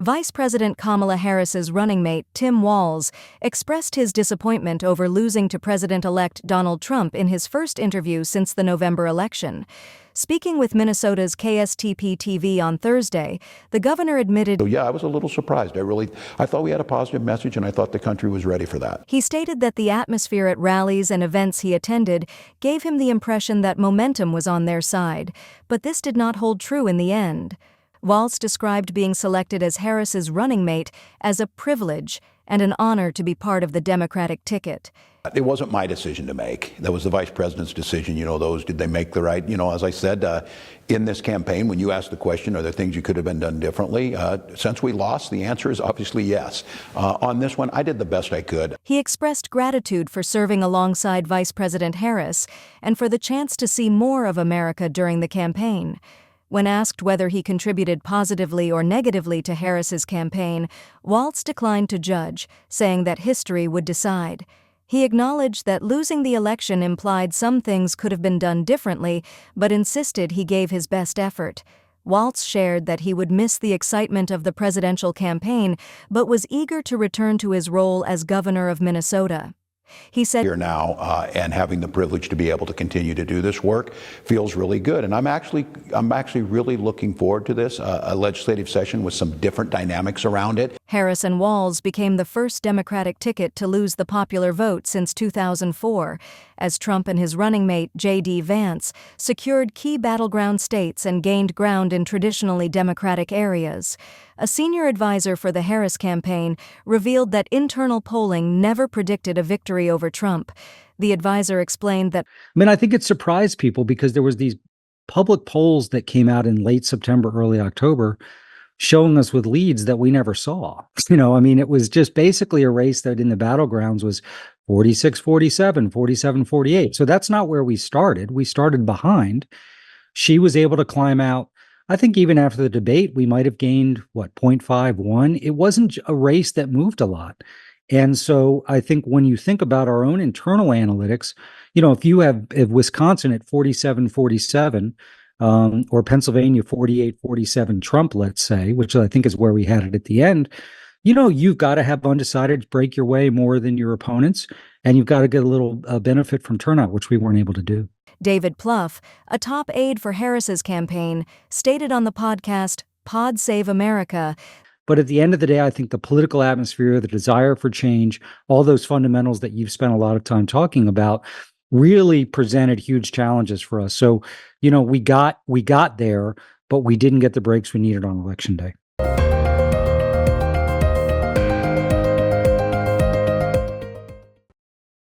Vice President Kamala Harris's running mate, Tim Walz, expressed his disappointment over losing to President-elect Donald Trump in his first interview since the November election. Speaking with Minnesota's KSTP-TV on Thursday, the governor admitted, So yeah, I was a little surprised. I thought we had a positive message, and I thought the country was ready for that. He stated that the atmosphere at rallies and events he attended gave him the impression that momentum was on their side, but this did not hold true in the end. Walz described being selected as Harris's running mate as a privilege and an honor to be part of the Democratic ticket. It wasn't my decision to make. That was the vice president's decision. Did they make the right, as I said, in this campaign, when you asked the question, are there things you could have been done differently? Since we lost, the answer is obviously yes. On this one, I did the best I could. He expressed gratitude for serving alongside Vice President Harris and for the chance to see more of America during the campaign. When asked whether he contributed positively or negatively to Harris's campaign, Walz declined to judge, saying that history would decide. He acknowledged that losing the election implied some things could have been done differently, but insisted he gave his best effort. Walz shared that he would miss the excitement of the presidential campaign, but was eager to return to his role as governor of Minnesota. He said, Here now, and having the privilege to be able to continue to do this work feels really good. And I'm actually really looking forward to this, a legislative session with some different dynamics around it. Harris and Walz became the first Democratic ticket to lose the popular vote since 2004, as Trump and his running mate, J.D. Vance, secured key battleground states and gained ground in traditionally Democratic areas. A senior advisor for the Harris campaign revealed that internal polling never predicted a victory over Trump. The advisor explained that, I think it surprised people because there was these public polls that came out in late September, early October, showing us with leads that we never saw. It was just basically a race that in the battlegrounds was 46-47, 47-48. So that's not where we started. We started behind. She was able to climb out. I think even after the debate, we might have gained, 0.51. It wasn't a race that moved a lot. And so I think when you think about our own internal analytics, if you have Wisconsin at 47-47, or Pennsylvania 48-47 Trump, let's say, which I think is where we had it at the end, you've got to have undecideds break your way more than your opponents, and you've got to get a little benefit from turnout, which we weren't able to do. David Plouffe, a top aide for Harris's campaign, stated on the podcast Pod Save America. But at the end of the day, I think the political atmosphere, the desire for change, all those fundamentals that you've spent a lot of time talking about really presented huge challenges for us. So, we got there, but we didn't get the breaks we needed on Election Day.